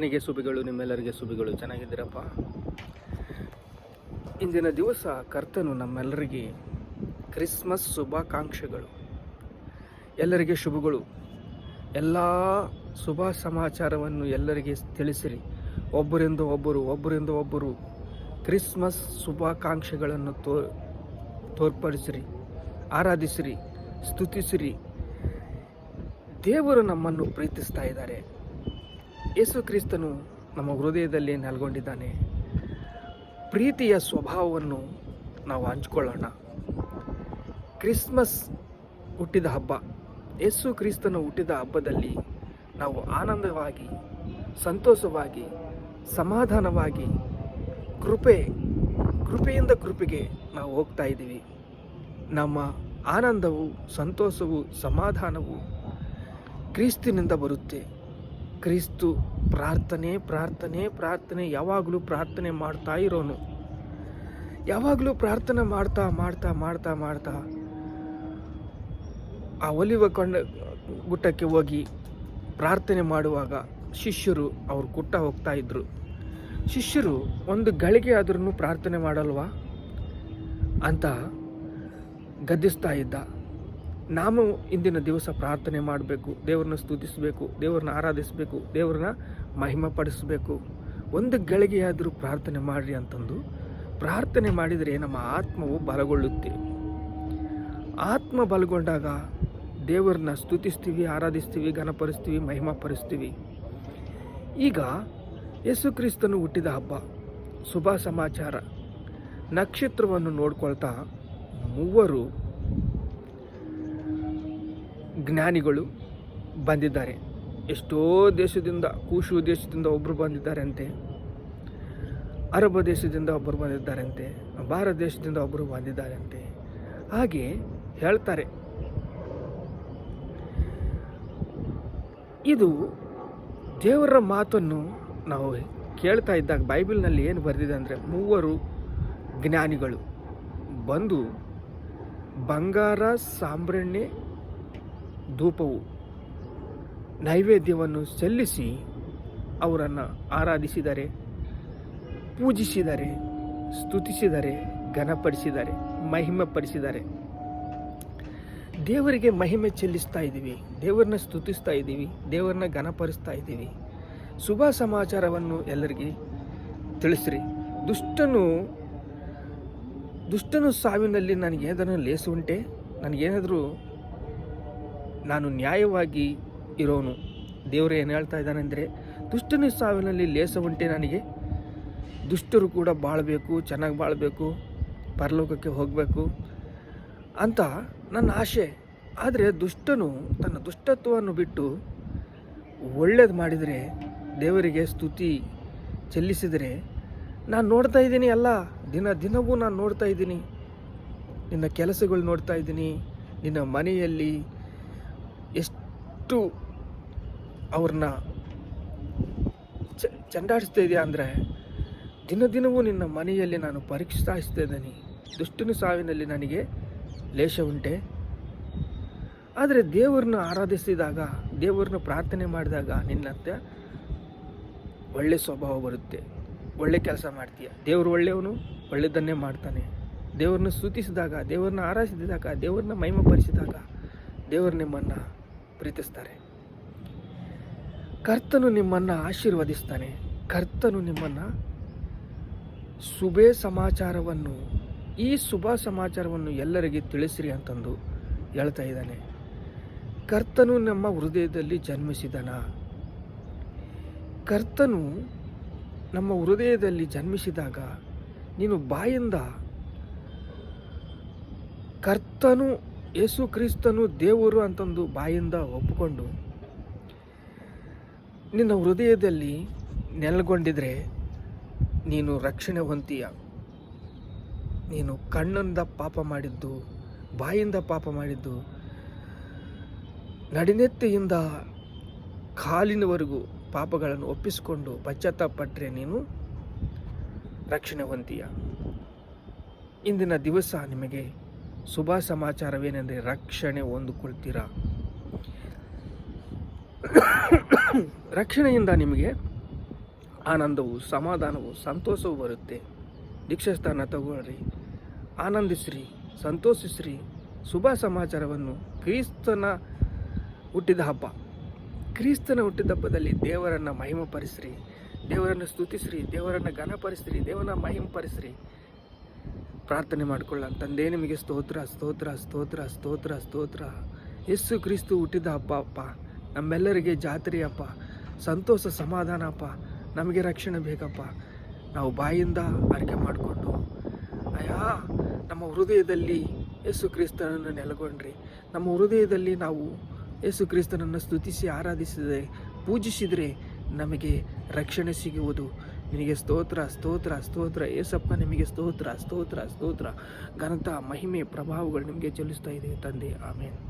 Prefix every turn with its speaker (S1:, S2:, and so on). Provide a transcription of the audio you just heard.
S1: ನನಗೆ ಸುಬಿಗಳು, ನಿಮ್ಮೆಲ್ಲರಿಗೆ ಸುಬಿಗಳು. ಚೆನ್ನಾಗಿದ್ದೀರಪ್ಪ? ಇಂದಿನ ದಿವಸ ಕರ್ತನು ನಮ್ಮೆಲ್ಲರಿಗೆ ಕ್ರಿಸ್ಮಸ್ ಶುಭಾಕಾಂಕ್ಷೆಗಳು. ಎಲ್ಲರಿಗೆ ಶುಭಗಳು. ಎಲ್ಲ ಶುಭ ಸಮಾಚಾರವನ್ನು ಎಲ್ಲರಿಗೆ ತಿಳಿಸಿರಿ. ಒಬ್ಬರಿಂದ ಒಬ್ಬರು ಕ್ರಿಸ್ಮಸ್ ಶುಭಾಕಾಂಕ್ಷೆಗಳನ್ನು ತೋರ್ಪಡಿಸಿರಿ, ಆರಾಧಿಸಿರಿ, ಸ್ತುತಿಸಿರಿ. ದೇವರು ನಮ್ಮನ್ನು ಪ್ರೀತಿಸ್ತಾ ಇದ್ದಾರೆ. ಯೇಸು ಕ್ರಿಸ್ತನು ನಮ್ಮ ಹೃದಯದಲ್ಲಿ ನೆಲೆಗೊಂಡಿದ್ದಾನೆ. ಪ್ರೀತಿಯ ಸ್ವಭಾವವನ್ನು ನಾವು ಹಂಚಿಕೊಳ್ಳೋಣ. ಕ್ರಿಸ್ಮಸ್ ಹುಟ್ಟಿದ ಹಬ್ಬ, ಯೇಸು ಕ್ರಿಸ್ತನು ಹುಟ್ಟಿದ ಹಬ್ಬದಲ್ಲಿ ನಾವು ಆನಂದವಾಗಿ, ಸಂತೋಷವಾಗಿ, ಸಮಾಧಾನವಾಗಿ, ಕೃಪೆಯಿಂದ ಕೃಪೆಗೆ ನಾವು ಹೋಗ್ತಾ ಇದ್ದೀವಿ. ನಮ್ಮ ಆನಂದವು, ಸಂತೋಷವು, ಸಮಾಧಾನವು ಕ್ರಿಸ್ತಿನಿಂದ ಬರುತ್ತೆ. ಕ್ರಿಸ್ತು ಪ್ರಾರ್ಥನೆ ಯಾವಾಗಲೂ ಪ್ರಾರ್ಥನೆ ಮಾಡ್ತಾ ಇರೋನು. ಯಾವಾಗಲೂ ಪ್ರಾರ್ಥನೆ ಮಾಡ್ತಾ ಆ ಒಲಿವ ಗುಟ್ಟಕ್ಕೆ ಹೋಗಿ ಪ್ರಾರ್ಥನೆ ಮಾಡುವಾಗ ಶಿಷ್ಯರು ಅವ್ರು ಕುಟ್ಟ ಹೋಗ್ತಾ ಇದ್ರು. ಶಿಷ್ಯರು ಒಂದು ಗಳಿಗೆ ಆದ್ರೂ ಪ್ರಾರ್ಥನೆ ಮಾಡಲ್ವಾ ಅಂತ ಗದ್ದಿಸ್ತಾ ಇದ್ದ. ನಾವು ಇಂದಿನ ದಿವಸ ಪ್ರಾರ್ಥನೆ ಮಾಡಬೇಕು, ದೇವ್ರನ್ನ ಸ್ತುತಿಸಬೇಕು, ದೇವ್ರನ್ನ ಆರಾಧಿಸಬೇಕು, ದೇವ್ರನ್ನ ಮಹಿಮೆಪಡಿಸಬೇಕು. ಒಂದು ಗಳಿಗೆಯಾದರೂ ಪ್ರಾರ್ಥನೆ ಮಾಡಿರಿ ಅಂತಂದು ಪ್ರಾರ್ಥನೆ ಮಾಡಿದರೆ ನಮ್ಮ ಆತ್ಮವು ಬಲಗೊಳ್ಳುತ್ತೆ. ಆತ್ಮ ಬಲಗೊಂಡಾಗ ದೇವರನ್ನ ಸ್ತುತಿಸ್ತೀವಿ, ಆರಾಧಿಸ್ತೀವಿ, ಘನಪಡಿಸ್ತೀವಿ, ಮಹಿಮೆಪಡಿಸ್ತೀವಿ. ಈಗ ಯೇಸು ಕ್ರಿಸ್ತನು ಹುಟ್ಟಿದ ಹಬ್ಬ, ಶುಭ ಸಮಾಚಾರ. ನಕ್ಷತ್ರವನ್ನು ನೋಡ್ಕೊಳ್ತಾ ಮೂವರು ಜ್ಞಾನಿಗಳು ಬಂದಿದ್ದಾರೆ. ಎಷ್ಟೋ ದೇಶದಿಂದ, ಕೂಶು ದೇಶದಿಂದ ಒಬ್ಬರು ಬಂದಿದ್ದಾರಂತೆ, ಅರಬ್ ದೇಶದಿಂದ ಒಬ್ಬರು ಬಂದಿದ್ದಾರಂತೆ, ಭಾರತ ದೇಶದಿಂದ ಒಬ್ಬರು ಬಂದಿದ್ದಾರಂತೆ. ಹಾಗೆ ಹೇಳ್ತಾರೆ. ಇದು ದೇವರ ಮಾತನ್ನು ನಾವು ಕೇಳ್ತಾ ಇದ್ದಾಗ ಬೈಬಲ್ನಲ್ಲಿ ಏನು ಬರೆದಿದೆ ಅಂದರೆ, ಮೂವರು ಜ್ಞಾನಿಗಳು ಬಂದು ಬಂಗಾರ, ಸಾಂಬ್ರಾಣಿ, ಧೂಪವು, ನೈವೇದ್ಯವನ್ನು ಸಲ್ಲಿಸಿ ಅವರನ್ನು ಆರಾಧಿಸಿದ್ದಾರೆ, ಪೂಜಿಸಿದ್ದಾರೆ, ಸ್ತುತಿಸಿದ್ದಾರೆ, ಘನಪಡಿಸಿದ್ದಾರೆ, ಮಹಿಮೆಪಡಿಸಿದ್ದಾರೆ. ದೇವರಿಗೆ ಮಹಿಮೆ ಚೆಲ್ಲಿಸ್ತಾ ಇದ್ದೀವಿ, ದೇವರನ್ನ ಸ್ತುತಿಸ್ತಾ ಇದ್ದೀವಿ, ದೇವರನ್ನ ಘನಪಡಿಸ್ತಾ ಇದ್ದೀವಿ. ಶುಭ ಸಮಾಚಾರವನ್ನು ಎಲ್ಲರಿಗೆ ತಿಳಿಸ್ರಿ. ದುಷ್ಟನು ಸಾವಿನಲ್ಲಿ ನನಗೇನಾದರೂ ಲೇಸು ಉಂಟೆ? ನನಗೇನಾದರೂ ನಾನು ನ್ಯಾಯವಾಗಿ ಇರೋನು. ದೇವರು ಏನು ಹೇಳ್ತಾ ಇದ್ದಾನೆ ಅಂದರೆ, ದುಷ್ಟನ ಸಾವಿನಲ್ಲಿ ಲೇಸ ಉಂಟೆ ನನಗೆ? ದುಷ್ಟರು ಕೂಡ ಬಾಳಬೇಕು, ಚೆನ್ನಾಗಿ ಬಾಳಬೇಕು, ಪರಲೋಕಕ್ಕೆ ಹೋಗಬೇಕು ಅಂತ ನನ್ನ ಆಸೆ. ಆದರೆ ದುಷ್ಟನು ತನ್ನ ದುಷ್ಟತ್ವವನ್ನು ಬಿಟ್ಟು ಒಳ್ಳೇದು ಮಾಡಿದರೆ, ದೇವರಿಗೆ ಸ್ತುತಿ ಚೆಲ್ಲಿಸಿದರೆ, ನಾನು ನೋಡ್ತಾ ಇದ್ದೀನಿ, ಎಲ್ಲ ದಿನವೂ ನಾನು ನೋಡ್ತಾ ಇದ್ದೀನಿ, ನಿನ್ನ ಕೆಲಸಗಳು ನೋಡ್ತಾ ಇದ್ದೀನಿ, ನಿನ್ನ ಮನೆಯಲ್ಲಿ ಎಷ್ಟು ಅವ್ರನ್ನ ಚಂಡಾಡಿಸ್ತಾ ಇದೆಯಾ ಅಂದರೆ, ದಿನವೂ ನಿನ್ನ ಮನೆಯಲ್ಲಿ ನಾನು ಪರೀಕ್ಷಿಸ್ತಾ ಇದ್ದೀನಿ. ದುಷ್ಟನ ಸಾವಿನಲ್ಲಿ ನನಗೆ ಲೇಷ ಉಂಟೆ? ಆದರೆ ದೇವ್ರನ್ನ ಆರಾಧಿಸಿದಾಗ, ದೇವ್ರನ್ನ ಪ್ರಾರ್ಥನೆ ಮಾಡಿದಾಗ ನಿನ್ನಂತೆ ಒಳ್ಳೆ ಸ್ವಭಾವ ಬರುತ್ತೆ, ಒಳ್ಳೆ ಕೆಲಸ ಮಾಡ್ತೀಯ. ದೇವರು ಒಳ್ಳೆಯವನು, ಒಳ್ಳೆಯದನ್ನೇ ಮಾಡ್ತಾನೆ. ದೇವ್ರನ್ನ ಸ್ತುತಿಸಿದಾಗ, ದೇವ್ರನ್ನ ಆರಾಧಿಸಿದಾಗ, ದೇವ್ರನ್ನ ಮಹಿಮೆಪಡಿಸಿದಾಗ ದೇವರು ನಿಮ್ಮನ್ನು ಪ್ರೀತಿಸ್ತಾರೆ. ಕರ್ತನು ನಿಮ್ಮನ್ನು ಆಶೀರ್ವದಿಸ್ತಾನೆ. ಕರ್ತನು ನಿಮ್ಮನ್ನು ಈ ಶುಭ ಸಮಾಚಾರವನ್ನು ಎಲ್ಲರಿಗೆ ತಿಳಿಸಿರಿ ಅಂತಂದು ಹೇಳ್ತಾ ಇದ್ದಾನೆ. ಕರ್ತನು ನಮ್ಮ ಹೃದಯದಲ್ಲಿ ಜನ್ಮಿಸಿದನ. ಕರ್ತನು ನಮ್ಮ ಹೃದಯದಲ್ಲಿ ಜನ್ಮಿಸಿದಾಗ ನೀನು ಬಾಯಿಂದ ಕರ್ತನು ಯೇಸು ಕ್ರಿಸ್ತನು ದೇವರು ಅಂತಂದು ಬಾಯಿಂದ ಒಪ್ಪಿಕೊಂಡು ನಿನ್ನ ಹೃದಯದಲ್ಲಿ ನೆಲೆಗೊಂಡಿದ್ರೆ ನೀನು ರಕ್ಷಣೆ ಹೊಂತೀಯ. ನೀನು ಕಣ್ಣಿಂದ ಪಾಪ ಮಾಡಿದ್ದು, ಬಾಯಿಂದ ಪಾಪ ಮಾಡಿದ್ದು, ನಡಿನೆತ್ತೆಯಿಂದ ಕಾಲಿನವರೆಗೂ ಪಾಪಗಳನ್ನು ಒಪ್ಪಿಸಿಕೊಂಡು ಪಶ್ಚಾತ್ತಾಪಟ್ಟರೆ ನೀನು ರಕ್ಷಣೆ ಹೊಂತೀಯ. ಇಂದಿನ ದಿವಸ ನಿಮಗೆ ಶುಭ ಸಮಾಚಾರವೇನೆಂದರೆ ರಕ್ಷಣೆ ಹೊಂದಿಕೊಳ್ತೀರಾ. ರಕ್ಷಣೆಯಿಂದ ನಿಮಗೆ ಆನಂದವು, ಸಮಾಧಾನವು, ಸಂತೋಷವು ಬರುತ್ತೆ. ದೀಕ್ಷಾಸ್ಥಾನ ತಗೊಳ್ರಿ, ಆನಂದಿಸ್ರಿ, ಸಂತೋಷಿಸ್ರಿ. ಶುಭ ಸಮಾಚಾರವನ್ನು ಕ್ರಿಸ್ತನ ಹುಟ್ಟಿದ ಹಬ್ಬ, ಕ್ರಿಸ್ತನ ಹುಟ್ಟಿದ ಹಬ್ಬದಲ್ಲಿ ದೇವರನ್ನು ಮಹಿಮಪಡಿಸ್ರಿ, ದೇವರನ್ನು ಸ್ತುತಿಸ್ರಿ, ದೇವರನ್ನು ಘನಪಡಿಸ್ರಿ, ದೇವರನ್ನ ಮಹಿಮಪಡಿಸ್ರಿ. ಪ್ರಾರ್ಥನೆ ಮಾಡಿಕೊಳ್ಳೋಣ. ತಂದೆ, ನಿಮಗೆ ಸ್ತೋತ್ರ ಸ್ತೋತ್ರ ಸ್ತೋತ್ರ ಸ್ತೋತ್ರ ಸ್ತೋತ್ರ. ಯೇಸು ಕ್ರಿಸ್ತು ಹುಟ್ಟಿದ ಹಬ್ಬ ಅಪ್ಪ, ನಮ್ಮೆಲ್ಲರಿಗೆ ಜಾತ್ರೆ ಅಪ್ಪ, ಸಂತೋಷ ಸಮಾಧಾನ ಅಪ್ಪ. ನಮಗೆ ರಕ್ಷಣೆ ಬೇಕಪ್ಪ. ನಾವು ಬಾಯಿಂದ ಅರಿಕೆ ಮಾಡಿಕೊಂಡು ಅಯ್ಯ ನಮ್ಮ ಹೃದಯದಲ್ಲಿ ಯೇಸು ಕ್ರಿಸ್ತನನ್ನು ನೆಲೆಗೊಂಡ್ರಿ. ನಮ್ಮ ಹೃದಯದಲ್ಲಿ ನಾವು ಯೇಸು ಕ್ರಿಸ್ತನನ್ನು ಸ್ತುತಿಸಿ ಆರಾಧಿಸಿದರೆ, ಪೂಜಿಸಿದರೆ ನಮಗೆ ರಕ್ಷಣೆ ಸಿಗುವುದು. ನಿನಗೆ ಸ್ತೋತ್ರ ಸ್ತೋತ್ರ ಸ್ತೋತ್ರ ಏಸಪ್ಪ, ನಿಮಗೆ ಸ್ತೋತ್ರ ಸ್ತೋತ್ರ ಸ್ತೋತ್ರ. ಘನತ, ಮಹಿಮೆ, ಪ್ರಭಾವಗಳು ನಿಮಗೆ ಚೆಲ್ಲಿಸ್ತಾ ಇದ್ದೀವಿ ತಂದೆ. ಆಮೇಲೆ